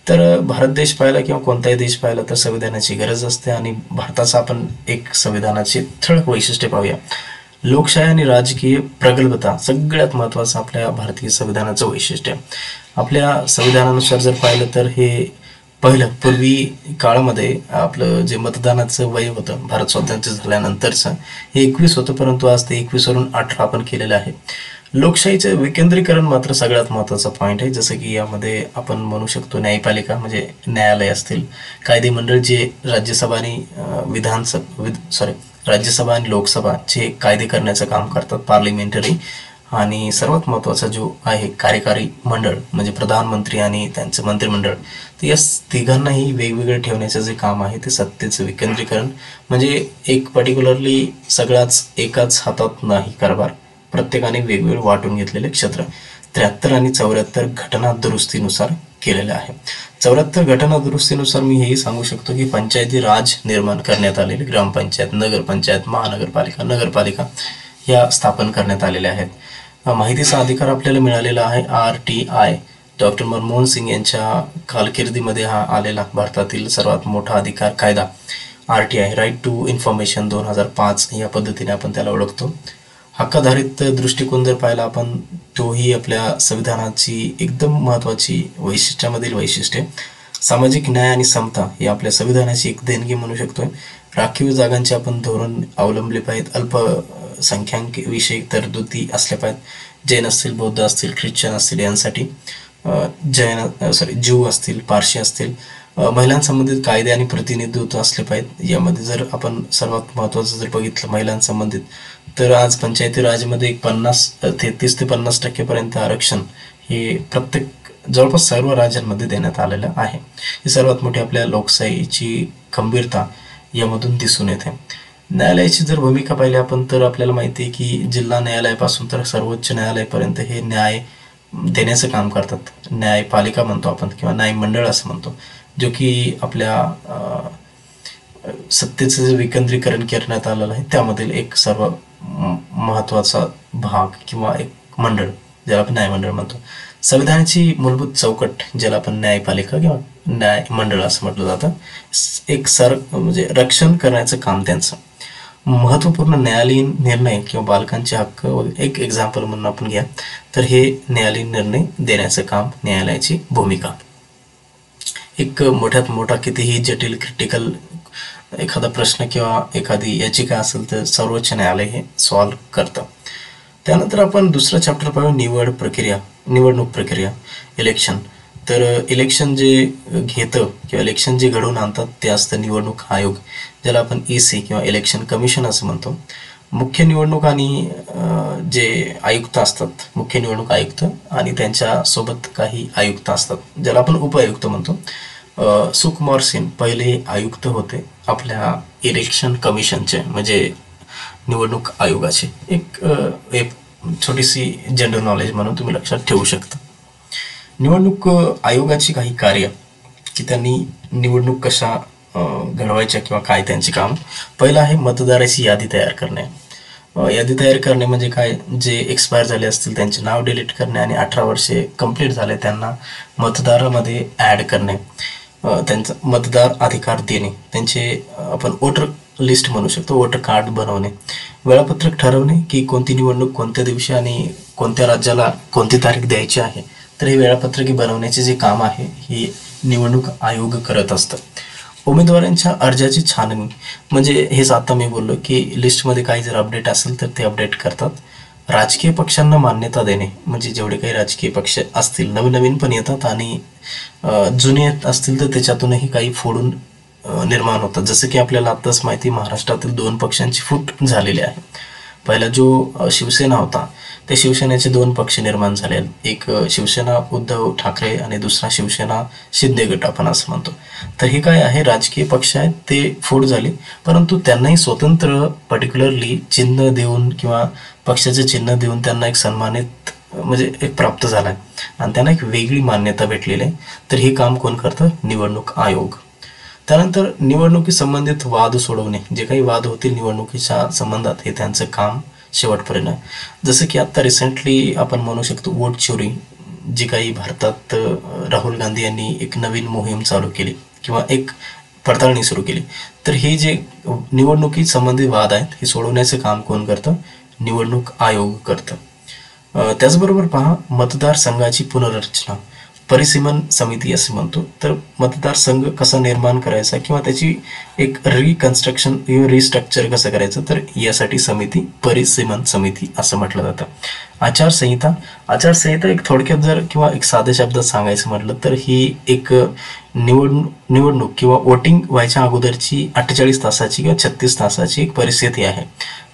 Speaker 1: तर भारत देश पाहिला किंवा कोणताही देश पाहिला तर संविधानाची गरज असते आणि भारताचा आपण एक संविधानाची ठळक वैशिष्ट्ये पाहूया. लोकशाही आणि राजकीय प्रगल्भता सगळ्यात महत्त्वाचं आपल्या भारतीय संविधानाचं वैशिष्ट्य. आपल्या संविधानानुसार जर पाहिलं तर हे पहिलं पूर्वी काळामध्ये आपलं जे मतदानाचं वय होतं भारत स्वतंत्र झाल्यानंतरचं हे 21 होतं, परंतु आज ते 21 वरून 18 आपण केलेलं आहे. लोकशाहीचं विकेंद्रीकरण मात्र सगळ्यात महत्त्वाचा पॉईंट आहे. जसं की यामध्ये आपण म्हणू शकतो न्यायपालिका म्हणजे न्यायालय असतील, कायदेमंडळ जे राज्यसभा आणि लोकसभाचे कायदे करण्याचं काम करतात, पार्लिमेंटरी. आणि सर्वात महत्त्वाचा जो आहे कार्यकारी मंडळ म्हणजे प्रधानमंत्री आणि त्यांचं मंत्रिमंडळ. तर या तिघांनाही वेगवेगळे ठेवण्याचं जे काम आहे ते सत्तेचं विकेंद्रीकरण. म्हणजे एक पर्टिक्युलरली सगळ्याच एकाच हातात नाही कारभार, प्रत्येकाने वेगवेगळे वाटून घेतलेले क्षेत्र. 73 आणि 74 घटना दुरुस्तीनुसार केलेले आहे. 74 घटना दुरुस्तीनुसार मी हेही सांगू शकतो की पंचायती राज निर्माण करण्यात आलेले, ग्रामपंचायत, नगरपंचायत, महानगरपालिका, नगरपालिका या स्थापन करण्यात आलेल्या आहेत. माहितीचा अधिकार आपल्याला मिळालेला आहे RTI. डॉक्टर मनमोहन सिंग यांच्या कारकिर्दीमध्ये हा आलेला भारतातील सर्वात मोठा अधिकार कायदा RTI, राईट टू इन्फॉर्मेशन, 2005 या पद्धतीने आपण त्याला ओळखतो. हक्काधारित दृष्टिकोन जर पाहिला आपण, तोही आपल्या संविधानाची एकदम महत्त्वाची वैशिष्ट्यामधील वैशिष्ट्य. सामाजिक न्याय आणि समता ही आपल्या संविधानाची एक देणगी म्हणू शकतोय. राखीव जागांचे आपण धोरण अवलंबले पाहिजेत. अल्पसंख्याक विषयी तरतुदी असल्या पाहिजेत. जैन असतील, बौद्ध असतील, ख्रिश्चन असतील यांसाठी, ज्यू असतील, पारशी असतील. महिलांसंबंधित कायदे आणि प्रतिनिधित्व असले पाहिजेत. यामध्ये जर आपण सर्वात महत्त्वाचं जर बघितलं महिलांसंबंधित, तर आज पंचायती राजमध्ये 33 ते 50% पर्यंत आरक्षण हे प्रत्येक जवळपास सर्व राज्यांमध्ये देण्यात आलेलं आहे. ही सर्वात मोठी आपल्या लोकशाहीची खंबीरता यामधून दिसून येते. न्यायालयाची जर भूमिका पाहिली आपण तर आपल्याला माहिती आहे की जिल्हा न्यायालयापासून तर सर्वोच्च न्यायालयापर्यंत हे न्याय देण्याचं काम करतात. न्यायपालिका म्हणतो आपण किंवा न्यायमंडळ असं म्हणतो, जो की आपल्या सत्तेचं जे विकेंद्रीकरण करण्यात आलेलं आहे त्यामधील एक सर्व महत्त्वाचा भाग किंवा एक मंडळ ज्याला आपण न्यायमंडळ म्हणतो. संविधानाची मूलभूत चौकट ज्याला आपण न्यायपालिका किंवा न्यायमंडळ असं म्हटलं जातं, एक म्हणजे रक्षण करण्याचं काम त्यांचं. महत्त्वपूर्ण न्यायालयीन निर्णय किंवा बालकांचे हक्क एक एक्झाम्पल म्हणून आपण घ्या तर हे न्यायालयीन निर्णय देण्याचं काम, न्यायालयाची भूमिका. एक मोठ्यात मोठा कितीही जटिल क्रिटिकल एखादा प्रश्न किंवा एखादी याचिका असेल तर सर्वोच्च न्यायालय हे सॉल्व्ह करतं. त्यानंतर आपण दुसरा चॅप्टर पाहू, निवडणूक प्रक्रिया, इलेक्शन. तर इलेक्शन जे घेतं किंवा इलेक्शन जे घडवून आणतात ते असतं निवडणूक आयोग, ज्याला आपण EC किंवा इलेक्शन कमिशन असं म्हणतो. मुख्य निवडणूक आणि जे आयुक्त असतात, मुख्य निवडणूक आयुक्त आणि त्यांच्यासोबत काही आयुक्त असतात ज्याला आपण उपायुक्त म्हणतो. सुकुमार सेन पहिले आयुक्त होते आपल्या इलेक्शन कमिशनचे म्हणजे निवडणूक आयोगाचे. एक छोटीशी जनरल नॉलेज म्हणून तुम्ही लक्षात ठेवू शकता. निवडणूक आयोगाची काही कार्य की त्यांनी निवडणूक कशा घडवायच्या किंवा काय त्यांचे काम. पहिलं आहे मतदाराची यादी तयार करणे. यादी तयार करणे म्हणजे काय, जे एक्सपायर झाले असतील त्यांचे नाव डिलीट करणे आणि 18 वर्षे कंप्लीट झाले त्यांना मतदारामध्ये ॲड करणे, त्यांचा मतदार अधिकार देणे, त्यांचे आपण वोटर लिस्ट म्हणू शकतो, वोटर कार्ड बनवणे, वेळापत्रक ठरवणे की कोणती निवडणूक कोणत्या दिवशी आणि कोणत्या राज्याला कोणती तारीख द्यायची आहे. तर हे वेळापत्रकी बनवण्याचे जे काम आहे हे निवडणूक आयोग करत असतं. उमेदवारांच्या अर्जाची छाननी म्हणजे हेच आता मी बोललो की लिस्टमध्ये काही जर अपडेट असेल तर ते अपडेट करतात. राजकीय पक्षांना मान्यता देणे म्हणजे जेवढे काही राजकीय पक्ष असतील नवीन पण येतात आणि जुने असतील तर त्याच्यातूनही काही फोडून निर्माण होतात. जसं की आपल्याला आत्ताच माहिती महाराष्ट्रातील 2 पक्षांची फूट झालेली आहे. पहिला जो शिवसेना होता ते शिवसेनेचे दोन पक्ष निर्माण झाले. एक शिवसेना उद्धव ठाकरे आणि दुसरा शिवसेना शिंदे गट आपण असं म्हणतो. तर हे काय आहे, राजकीय पक्ष आहेत ते फूट झाले, परंतु त्यांनाही स्वतंत्र पर्टिक्युलरली चिन्ह देऊन किंवा पक्षाचे चिन्ह देऊन त्यांना एक सन्मानित म्हणजे एक प्राप्त झाला आहे आणि त्यांना एक वेगळी मान्यता भेटलेली आहे. तर हे काम कोण करतं? निवडणूक आयोग. त्यानंतर निवडणुकी संबंधित वाद सोडवणे, जे काही वाद होतील निवडणुकीच्या संबंधात, हे त्यांचं काम शेवटपर्यंत आहे. जसं की आता रिसेंटली आपण म्हणू शकतो वोट चोरी, जी काही भारतात राहुल गांधी यांनी एक नवीन मोहीम चालू केली किंवा एक पडताळणी सुरू केली. तर हे जे निवडणुकी संबंधित वाद आहेत हे सोडवण्याचं काम कोण करतं? निवडणूक आयोग करतं. त्याचबरोबर पहा, मतदारसंघाची पुनर्रचना, परिसीमन समिती असे म्हणतो. तर मतदारसंघ कसा निर्माण करायचा किंवा त्याची एक रिकन्स्ट्रक्शन किंवा रिस्ट्रक्चर कसं करायचं, तर यासाठी समिती परिसीमन समिती असं म्हटलं जातं. आचारसंहिता, आचारसंहिता एक थोडक्यात जर किंवा एक साध्या शब्दात सांगायचं म्हटलं तर ही एक निवडणूक किंवा वोटिंग व्हायच्या अगोदरची 48 तासाची किंवा 36 तासाची एक परिस्थिती आहे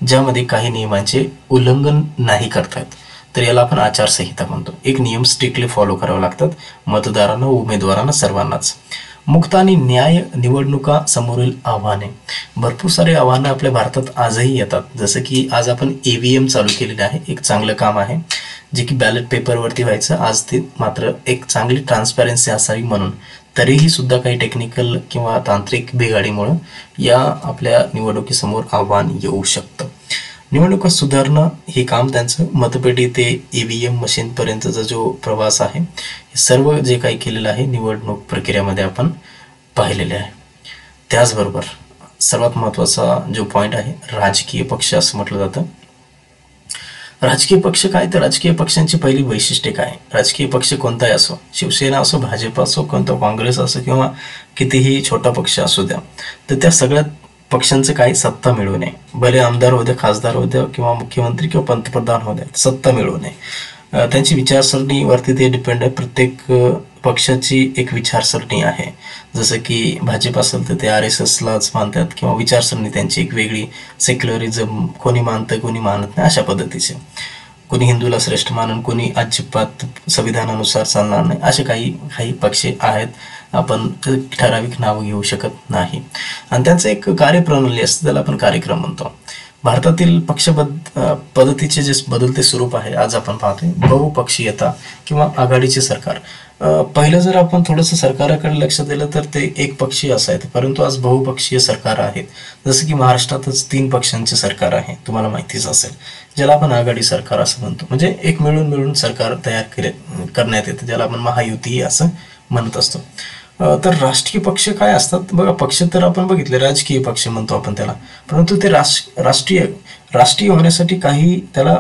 Speaker 1: ज्यामध्ये काही नियमांचे उल्लंघन नाही करतात. तर याला आपण आचारसंहिता म्हणतो. एक नियम स्ट्रिक्टली फॉलो करावे लागतात मतदारांना, उमेदवारांना, सर्वांनाच. मुक्त आणि न्याय निवडणुका समोरील आव्हाने, भरपूर सारे आव्हानं आपल्या भारतात आजही येतात. जसं की आज आपण EVM चालू केलेले आहे, एक चांगलं काम आहे जे की बॅलेट पेपरवरती व्हायचं. आज ते मात्र एक चांगली ट्रान्सपॅरन्सी असावी म्हणून, तरीही सुद्धा काही टेक्निकल किंवा तांत्रिक बिघाडीमुळं या आपल्या निवडणुकीसमोर आव्हान येऊ शकतं. निवडणुका सुधारणं हे काम त्यांचं. मतपेटी ते EVM मशीनपर्यंतचा जो प्रवास आहे, हे सर्व जे काही केलेलं आहे निवडणूक प्रक्रियेमध्ये आपण पाहिलेले आहे. त्याचबरोबर सर्वात महत्त्वाचा जो पॉईंट आहे, राजकीय पक्ष असं म्हटलं जातं. राजकीय पक्ष काय, तर राजकीय पक्षांची पहिली वैशिष्ट्ये काय? राजकीय पक्ष कोणताही असो, शिवसेना असो, भाजप असो, कोणता काँग्रेस असो किंवा कितीही छोटा पक्ष असू द्या, तर त्या सगळ्या पक्षांचं काही सत्ता मिळवू नये. भले आमदार होऊ द्या, खासदार होऊ द्या किंवा मुख्यमंत्री किंवा पंतप्रधान होऊ द्या, सत्ता मिळवू नये. त्यांची विचारसरणीवरती ते डिपेंड आहे. प्रत्येक पक्षाची एक विचारसरणी आहे. जसं की भाजप असेल तर ते RSSलाच मानतात किंवा विचारसरणी त्यांची एक वेगळी, सेक्युलरिझम कोणी मानतं कोणी मानत नाही अशा पद्धतीचे. कोणी हिंदूला श्रेष्ठ मानून, कोणी अजिबात संविधानानुसार चालणार नाही, असे काही पक्ष आहेत. आपण ठराविक नावं घेऊ शकत नाही आणि त्यांचं एक कार्यप्रणाली असते, त्याला आपण कार्यक्रम म्हणतो. भारतातील पद्धतीचे जे बदलते स्वरूप आहे आज आपण पाहतोय, बहुपक्षीयता किंवा आघाडीचे सरकार. पहिलं जर आपण थोडंसं सरकाराकडे लक्ष दिलं तर ते एक पक्षीय असायचं, परंतु आज बहुपक्षीय सरकार आहेत. जसं की महाराष्ट्रातच 3 पक्षांचे सरकार आहे, तुम्हाला माहितीच असेल, ज्याला आपण आघाडी सरकार असं म्हणतो. म्हणजे एक मिळून सरकार तयार करण्यात येतं, ज्याला आपण महायुती असं म्हणत असतो. तर राष्ट्रीय पक्ष काय असतात बघा, पक्ष तर आपण बघितले राजकीय पक्ष म्हणतो आपण त्याला, परंतु ते राष्ट्रीय होण्यासाठी काही त्याला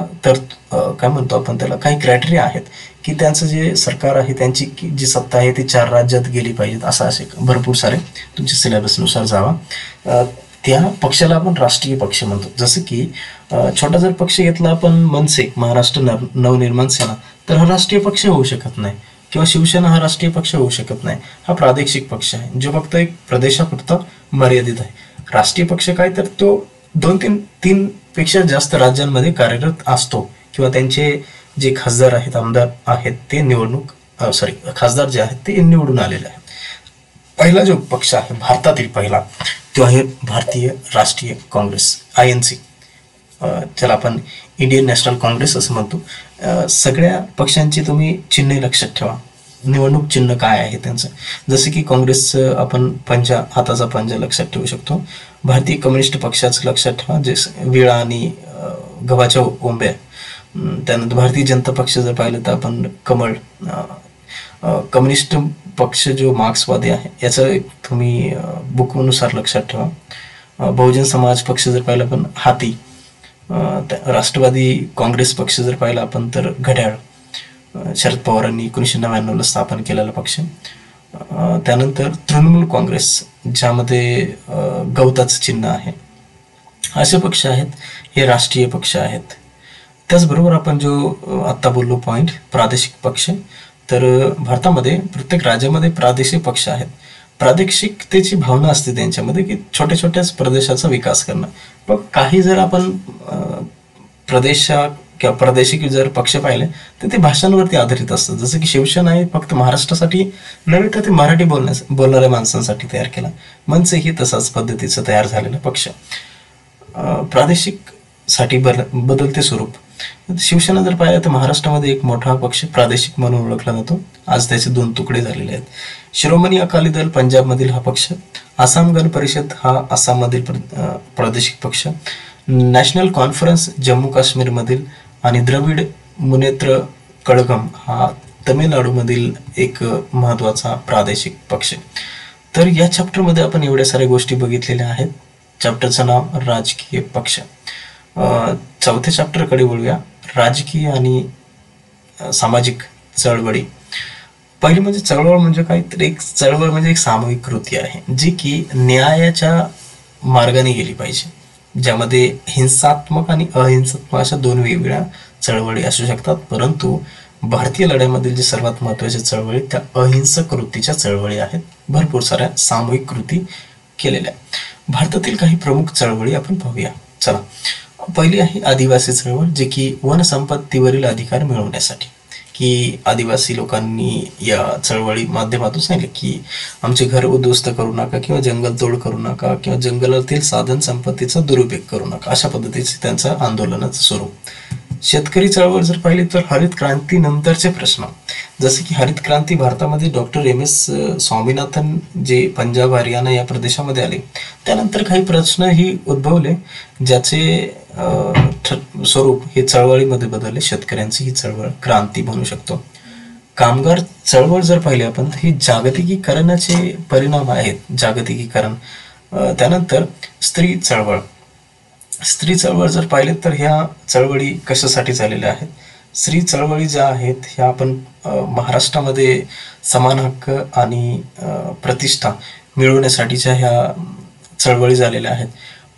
Speaker 1: काय म्हणतो आपण त्याला, काही क्रायटेरिया आहेत की त्यांचं जे सरकार आहे, त्यांची जी सत्ता आहे ती 4 राज्यात गेली पाहिजेत. असे भरपूर सारे तुमच्या सिलेबसनुसार जावा. त्या पक्षाला आपण राष्ट्रीय पक्ष म्हणतो. जसं की छोटा जर पक्ष घेतला आपण मनसे, महाराष्ट्र नवनिर्माण सेना, तर हा राष्ट्रीय पक्ष होऊ शकत नाही. किंवा शिवसेना हा राष्ट्रीय पक्ष होऊ शकत नाही. हा प्रादेशिक पक्ष आहे जो फक्त एक प्रदेशापुरता मर्यादित आहे. राष्ट्रीय पक्ष काय, तर तो 2-3 पेक्षा जास्त राज्यांमध्ये कार्यरत असतो किंवा त्यांचे जे खासदार आहेत, आमदार आहेत, ते खासदार जे आहेत ते निवडून आलेले आहेत. पहिला जो पक्ष आहे भारतातील पहिला, तो आहे भारतीय राष्ट्रीय काँग्रेस, INC, ज्याला आपण इंडियन नॅशनल काँग्रेस असं म्हणतो. सगळ्या पक्षांची तुम्ही चिन्ह लक्षात ठेवा, निवडणूक चिन्ह काय आहे त्यांचं. जसं की काँग्रेसचं आपण हाताचा पंजा लक्षात ठेवू शकतो. भारतीय कम्युनिस्ट पक्षाचं लक्षात ठेवा, जे विळा आणि गव्हाच्या ओंब्या. त्यानंतर भारतीय जनता पक्ष जर पाहिलं तर आपण कमळ. कम्युनिस्ट पक्ष जो मार्क्सवादी आहे याचं तुम्ही बुकनुसार लक्षात ठेवा. बहुजन समाज पक्ष जर पाहिलं आपण हाती. राष्ट्रवादी काँग्रेस पक्ष जर पाहिला आपण तर घड्याळ, शरद पवारांनी 1999ला स्थापन केलेला पक्ष. त्यानंतर तृणमूल काँग्रेस, ज्यामध्ये गवताचं चिन्ह आहे. असे पक्ष आहेत, हे राष्ट्रीय पक्ष आहेत. त्याचबरोबर आपण जो आत्ता बोललो पॉईंट, प्रादेशिक पक्ष, तर भारतामध्ये प्रत्येक राज्यामध्ये प्रादेशिक पक्ष आहेत. प्रादेशिकतेची भावना असते त्यांच्यामध्ये की छोट्या छोट्याच प्रदेशाचा विकास करणं. पण काही जर आपण किंवा प्रादेशिक जर पक्ष पाहिले तर ते भाषांवरती आधारित असतं. जसं की शिवसेना हे फक्त महाराष्ट्रासाठी नव्हे तर ते मराठी बोलणाऱ्या माणसांसाठी तयार केला. मनसे ही तसाच पद्धतीचं तयार झालेला पक्ष. प्रादेशिक साठी बदलते स्वरूप. शिवसेना जर पाहिलं तर महाराष्ट्रामध्ये एक मोठा पक्ष प्रादेशिक म्हणून ओळखला जातो. आज त्याचे 2 तुकडे झालेले आहेत. शिरोमणी अकाली दल पंजाबमधील हा पक्ष, आसाम गण परिषद हा आसाममधील प्रादेशिक पक्ष, नॅशनल कॉन्फरन्स जम्मू काश्मीरमधील आणि द्रविड मुनेत्र कळघम हा तमिळनाडूमधील एक महत्वाचा प्रादेशिक पक्ष. तर या चॅप्टरमध्ये आपण एवढ्या साऱ्या गोष्टी बघितलेल्या आहेत. चॅप्टरचं नाव राजकीय पक्ष. चौथ्या चॅप्टरकडे वळूया, राजकीय आणि सामाजिक चळवळी. पहिली म्हणजे चळवळ म्हणजे काय, तर एक चळवळ म्हणजे एक सामूहिक कृती आहे जी की न्यायाच्या मार्गाने गेली पाहिजे, ज्यामध्ये हिंसात्मक आणि अहिंसात्मक अशा 2 वेगवेगळ्या चळवळी असू शकतात. परंतु भारतीय लढ्यामधील जे सर्वात महत्त्वाच्या चळवळी त्या अहिंसक कृतीच्या चळवळी आहेत. भरपूर साऱ्या सामूहिक कृती केलेल्या. भारतातील काही प्रमुख चळवळी आपण पाहूया. चला, पहिली आहे आदिवासी चळवळ, जे की वनसंपत्तीवरील अधिकार मिळवण्यासाठी, की आदिवासी लोकांनी या चळवळी माध्यमातून सांगितले की आमचे घर उद्ध्वस्त करू नका किंवा जंगलतोड करू नका किंवा जंगलातील साधन संपत्तीचा दुरुपयोग करू नका, अशा पद्धतीचे त्यांचं आंदोलनाचं स्वरूप. शेतकरी चळवळ जर पाहिली तर हरित क्रांती नंतरचे प्रश्न, जसे की हरित क्रांती भारतामध्ये डॉक्टर MS स्वामीनाथन जे पंजाब हरियाणा या प्रदेशामध्ये आले, त्यानंतर काही प्रश्नही उद्भवले ज्याचे स्वरूप हे चळवळीमध्ये बदलले. शेतकऱ्यांची ही चळवळ क्रांती म्हणू शकतो. कामगार चळवळ जर पाहिले आपण तर ही जागतिकीकरणाचे परिणाम आहेत. जागतिकीकरण. त्यानंतर स्त्री चळवळ. स्त्री चळवळ जर पाहिले तर ह्या चळवळी कशासाठी झालेल्या आहेत. स्त्री चळवळी ज्या आहेत ह्या आपण महाराष्ट्रामध्ये समान हक्क आणि प्रतिष्ठा मिळवण्यासाठीच्या ह्या चळवळी झालेल्या आहेत.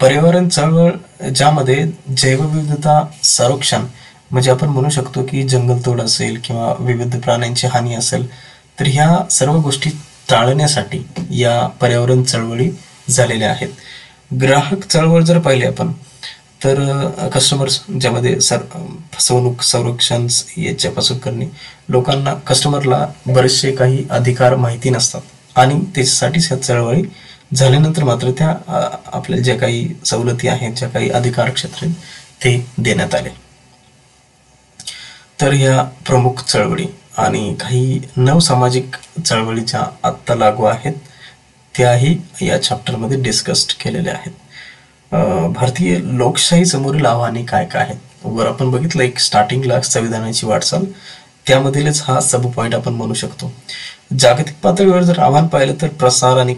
Speaker 1: पर्यावरण चळवळ, ज्यामध्ये जैवविविधता संरक्षण म्हणजे आपण म्हणू शकतो की जंगलतोड असेल किंवा विविध प्राण्यांची हानी असेल, तर ह्या सर्व गोष्टी टाळण्यासाठी या पर्यावरण चळवळी झालेल्या आहेत. ग्राहक चळवळ जर पाहिले आपण तर कस्टमर्स, ज्यामध्ये फसवणूक संरक्षण याच्यापासून करणे, लोकांना कस्टमरला बरेचसे काही अधिकार माहिती नसतात आणि त्याच्यासाठीच ह्या चळवळी झाल्यानंतर मात्र त्या आपल्याला ज्या काही सवलती आहेत, ज्या काही अधिकार क्षेत्र ते देण्यात आले. तर ह्या प्रमुख चळवळी आणि काही नवसामाजिक चळवळी ज्या आत्ता लागू आहेत त्याही या चॅप्टरमध्ये डिस्कस्ड केलेल्या आहेत. भारतीय लोकशाही समोरील आव्हाने काय काय आहेत. वर आपण बघितलं एक स्टार्टिंगला संविधानाची वाटचाल, त्यामधीलच हा सब पॉइंट आपण म्हणू शकतो. जागतिक पातळीवर जर आव्हान पाहिलं तर प्रसार आणि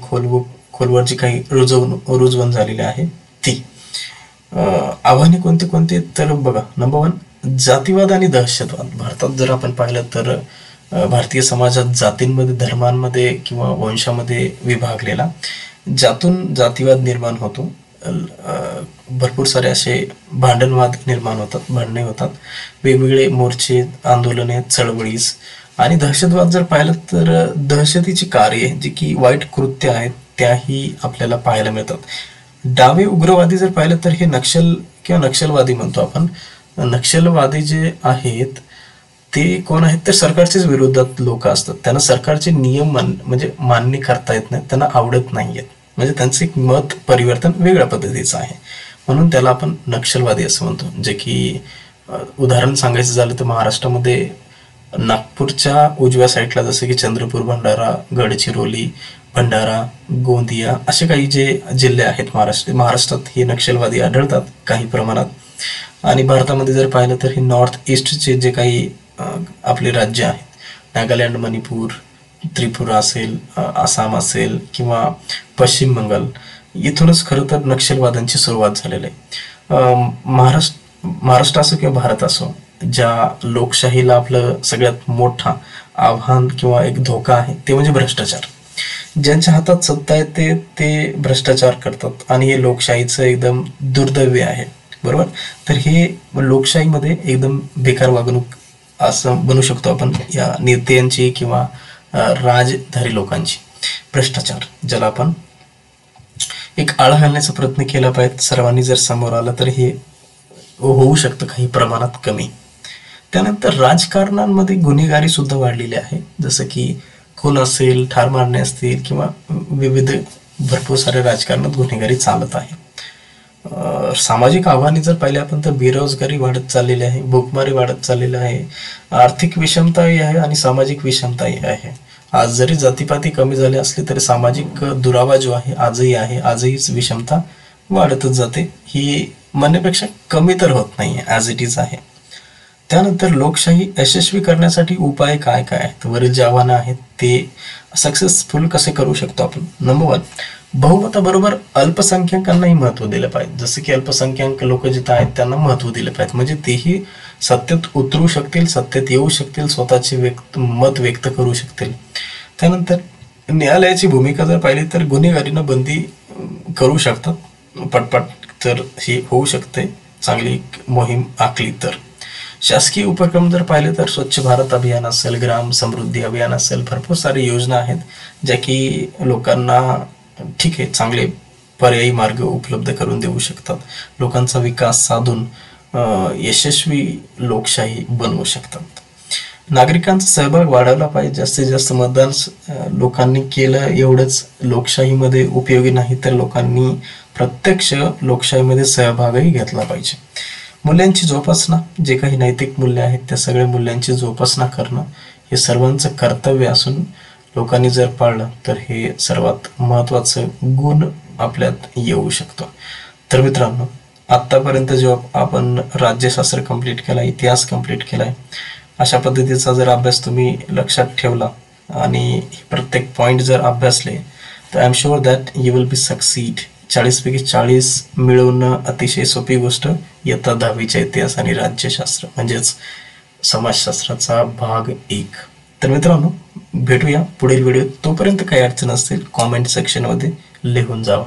Speaker 1: खोलवर जी काही रुजवण झालेली आहे ती. आव्हाने कोणते कोणते तर बघा, नंबर 1 जातीवाद आणि दहशतवाद. भारतात जर आपण पाहिलं तर भारतीय समाजात जातींमध्ये, धर्मांमध्ये किंवा वंशामध्ये विभागलेला, ज्यातून जातीवाद निर्माण होतो. भरपूर सारे असे भांडणवाद निर्माण होतात, भांडणे होतात, वेगवेगळे मोर्चे, आंदोलने, चळवळीस. आणि दहशतवाद जर पाहिलं तर दहशतीची कार्य जी की वाईट कृत्य आहेत त्याही आपल्याला पाहायला मिळतात. डावे उग्रवादी जर पाहिलं तर हे नक्षल किंवा नक्षलवादी म्हणतो आपण. नक्षलवादी जे आहेत ते कोण आहेत तर सरकारच्याच विरोधात लोक असतात. त्यांना सरकारचे नियम म्हणजे मान्य करता येत नाही, त्यांना आवडत नाहीयेत, म्हणजे त्यांचं एक मत परिवर्तन वेगळ्या पद्धतीचं आहे, म्हणून त्याला आपण नक्षलवादी असं म्हणतो. जे की उदाहरण सांगायचं झालं तर महाराष्ट्रामध्ये नागपूरच्या उजव्या साईडला जसं की चंद्रपूर, भंडारा, गडचिरोली, भंडारा, गोंदिया असे काही जे जिल्हे आहेत महाराष्ट्रात हे नक्षलवादी आढळतात काही प्रमाणात. आणि भारतामध्ये जर पाहिलं तर हे नॉर्थ ईस्टचे जे काही आपले राज्य आहेत, नागालँड, मणिपूर, त्रिपुरा असेल, आसाम असेल किंवा पश्चिम बंगाल, इथूनच खरं तर नक्षलवादांची सुरुवात झालेली आहे. महाराष्ट्र असो किंवा भारत असो, ज्या लोकशाहीला आपलं सगळ्यात मोठा आव्हान किंवा एक धोका आहे ते म्हणजे भ्रष्टाचार. ज्यांच्या हातात सत्ता येते ते भ्रष्टाचार करतात आणि हे लोकशाहीचं एकदम दुर्दैव आहे, बरोबर. तर हे लोकशाहीमध्ये एकदम बेकार वागणूक असं बनू शकतो आपण या नेत्यांची किंवा राजधारी लोकांची. भ्रष्टाचार ज्याला आपण एक आळा घालण्याचा प्रयत्न केला पाहिजे. सर्वांनी जर समोर आला तर हे होऊ शकतं काही प्रमाणात कमी. त्यानंतर राजकारणांमध्ये गुन्हेगारी सुद्धा वाढलेली आहे, जसं की खून असेल, ठार मारणे असतील किंवा विविध भरपूर साऱ्या राजकारणात गुन्हेगारी चालत आहे. सामाजिक आव्हाने जर पाहिले आपण तर बेरोजगारी वाढत चाललेली आहे, भूकमारी वाढत चाललेली आहे, आर्थिक विषमताही आहे आणि सामाजिक विषमताही आहे. आज जरी जातीपाती कमी झाले असले तरी सामाजिक दुरावा जो आहे आजही आहे, आजही विषमता वाढतच जाते, ही म्हणण्यापेक्षा कमी तर होत नाही, ॲज इट इज आहे. त्यानंतर लोकशाही यशस्वी करण्यासाठी उपाय काय काय आहेत, वरील जे आव्हानं आहेत ते सक्सेसफुल कसे करू शकतो आपण. नंबर 1, बहुमताबरोबर अल्पसंख्याकांनाही महत्त्व दिलं पाहिजे. जसं की अल्पसंख्याक लोक जिथं आहेत त्यांना महत्त्व दिलं पाहिजे, म्हणजे तेही सत्तेत उतरू शकतील, सत्तेत येऊ शकतील, स्वतःचे मत व्यक्त करू शकतील. त्यानंतर न्यायालयाची भूमिका जर पाहिली तर गुन्हेगारींना बंदी करू शकतात पटपट, तर ही होऊ शकते चांगली मोहीम आखली तर. शासकीय उपक्रम जर पाहिले तर स्वच्छ भारत अभियान असेल, ग्राम समृद्धी अभियान असेल, भरपूर सारी योजना आहेत ज्या की लोकांना ठीक आहे चांगले पर्यायी मार्ग उपलब्ध करून देऊ शकतात, लोकांचा विकास साधून यशस्वी लोकशाही बनवू शकतात. नागरिकांचा सहभाग वाढवला पाहिजे, जास्तीत जास्त मतदान लोकांनी केलं एवढंच लोकशाहीमध्ये उपयोगी नाही, तर लोकांनी प्रत्यक्ष लोकशाहीमध्ये सहभागही घेतला पाहिजे. मूल्यांची जोपासना, जे काही नैतिक मूल्य आहेत त्या सगळ्या मूल्यांची जोपासना करणं हे सर्वांचं कर्तव्य असून लोकांनी जर पाळलं तर हे सर्वात महत्त्वाचं गुण आपल्यात येऊ शकतो. तर मित्रांनो, आत्तापर्यंत जेव्हा आपण राज्यशास्त्र कंप्लीट केला, इतिहास कंप्लीट केलाय, अशा पद्धतीचा जर अभ्यास तुम्ही लक्षात ठेवला आणि प्रत्येक पॉईंट जर अभ्यासले तर I am sure that you will be succeed. 40 पैकी 40 मिळवणं अतिशय सोपी गोष्ट इयत्ता 10वीच्या इतिहास आणि राज्यशास्त्र म्हणजेच समाजशास्त्राचा भाग 1. तर मित्रांनो, भेटूया पुढील व्हिडिओ. तोपर्यंत काही अडचण असतील कॉमेंट सेक्शनमध्ये लिहून जावा.